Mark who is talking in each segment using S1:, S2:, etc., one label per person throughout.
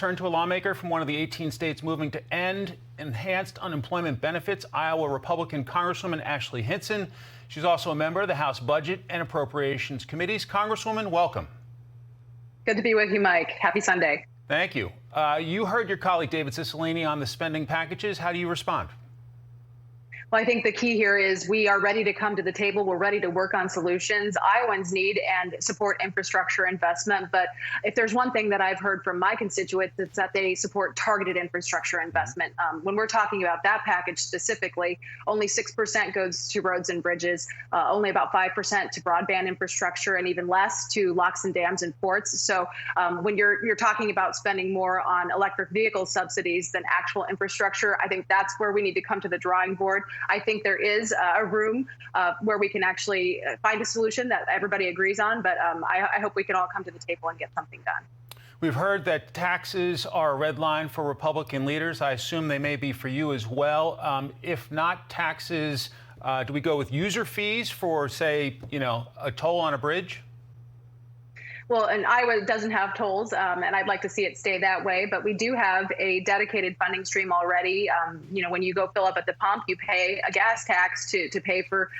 S1: turn to a lawmaker from one of the 18 states moving to end enhanced unemployment benefits, Iowa Republican Congresswoman Ashley Hinson. She's also a member of the House Budget and Appropriations Committees. Congresswoman, welcome.
S2: Good to be with you, Mike. Happy Sunday.
S1: Thank you. You heard your colleague David Cicilline on the spending packages. How do you respond?
S2: Well, I think the key here is we are ready to come to the table. We're ready to work on solutions. Iowans need and support infrastructure investment. But if there's one thing that I've heard from my constituents, it's that they support targeted infrastructure investment. When we're talking about that package specifically, only 6% goes to roads and bridges, only about 5% to broadband infrastructure, and even less to locks and dams and ports. So when you're talking about spending more on electric vehicle subsidies than actual infrastructure, I think that's where we need to come to the drawing board. I think there is a room where we can actually find a solution that everybody agrees on, but I hope we can all come to the table and get something done.
S1: We've heard that taxes are a red line for Republican leaders. I assume they may be for you as well. If not taxes, do we go with user fees for, say, a toll on a bridge?
S2: Well, and Iowa doesn't have tolls, and I'd like to see it stay that way. But we do have a dedicated funding stream already. When you go fill up at the pump, you pay a gas tax to pay for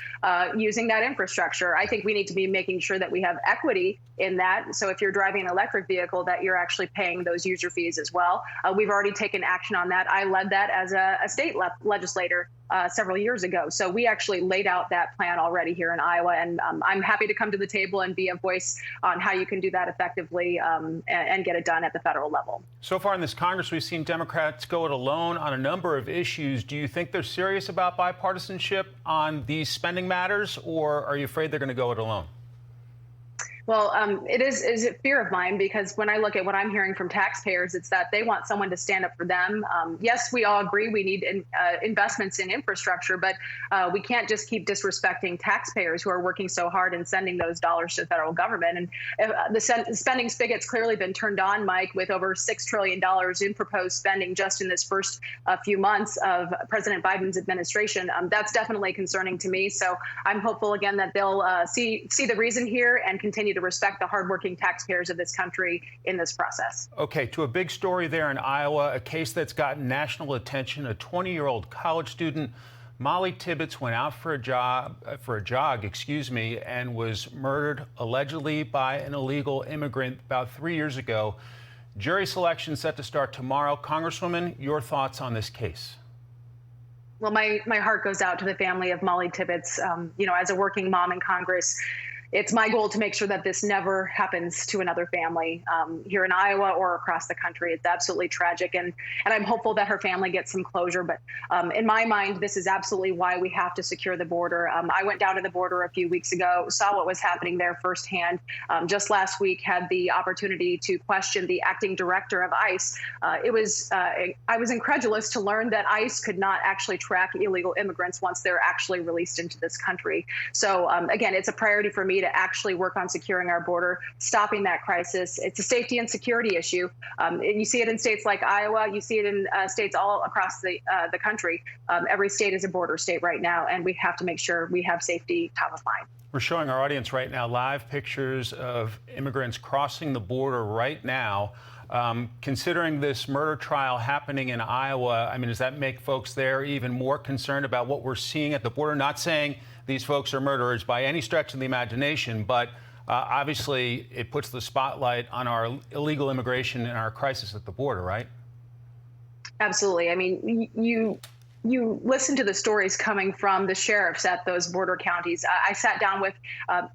S2: using that infrastructure. I think we need to be making sure that we have equity in that. So if you're driving an electric vehicle, that you're actually paying those user fees as well. We've already taken action on that. I led that as a state legislator several years ago. So we actually laid out that plan already here in Iowa, and I'm happy to come to the table and be a voice on how you can do that effectively and get it done at the federal level.
S1: So far in this Congress, we've seen Democrats go it alone on a number of issues. Do you think they're serious about bipartisanship on these spending matters, or are you afraid they're going to go it alone?
S2: Well, it is a fear of mine, because when I look at what I'm hearing from taxpayers, it's that they want someone to stand up for them. Yes, we all agree we need investments in infrastructure, but we can't just keep disrespecting taxpayers who are working so hard and sending those dollars to the federal government. And the spending spigot's clearly been turned on, Mike, with over $6 trillion in proposed spending just in this first few months of President Biden's administration. That's definitely concerning to me. So I'm hopeful, again, that they'll see the reason here and continue to respect the hardworking taxpayers of this country in this process.
S1: Okay, to a big story there in Iowa, a case that's gotten national attention. A 20-year-old college student, Molly Tibbetts, went out for a jog, and was murdered allegedly by an illegal immigrant about 3 years ago. Jury selection set to start tomorrow. Congresswoman, your thoughts on this case?
S2: Well, my heart goes out to the family of Molly Tibbetts. As a working mom in Congress, it's my goal to make sure that this never happens to another family here in Iowa or across the country. It's absolutely tragic, and I'm hopeful that her family gets some closure. But in my mind, this is absolutely why we have to secure the border. I went down to the border a few weeks ago, saw what was happening there firsthand. Just last week, had the opportunity to question the acting director of ICE. I was incredulous to learn that ICE could not actually track illegal immigrants once they're actually released into this country. So again, it's a priority for me to actually work on securing our border, stopping that crisis. It's a safety and security issue. You see it in states like Iowa. You see it in states all across the country. Every state is a border state right now, and we have to make sure we have safety top of mind.
S1: We're showing our audience right now live pictures of immigrants crossing the border right now. Considering this murder trial happening in Iowa, does that make folks there even more concerned about what we're seeing at the border? Not saying these folks are murderers by any stretch of the imagination, but obviously it puts the spotlight on our illegal immigration and our crisis at the border, right?
S2: Absolutely. You listen to the stories coming from the sheriffs at those border counties. I sat down with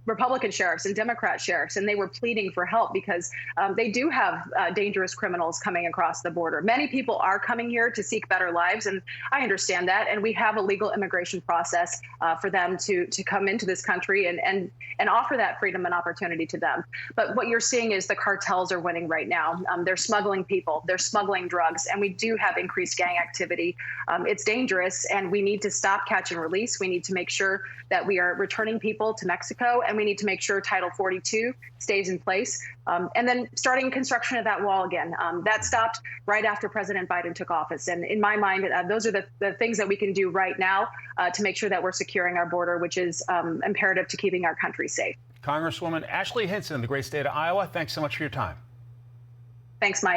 S2: Republican sheriffs and Democrat sheriffs, and they were pleading for help because they do have dangerous criminals coming across the border. Many people are coming here to seek better lives, and I understand that. And we have a legal immigration process for them to come into this country and offer that freedom and opportunity to them. But what you're seeing is the cartels are winning right now. They're smuggling people, they're smuggling drugs, and we do have increased gang activity. It's dangerous, and we need to stop, catch, and release. We need to make sure that we are returning people to Mexico, and we need to make sure Title 42 stays in place. And then starting construction of that wall again. That stopped right after President Biden took office. And in my mind, those are the things that we can do right now to make sure that we're securing our border, which is imperative to keeping our country safe.
S1: Congresswoman Ashley Hinson, the great state of Iowa, thanks so much for your time.
S2: Thanks, Mike.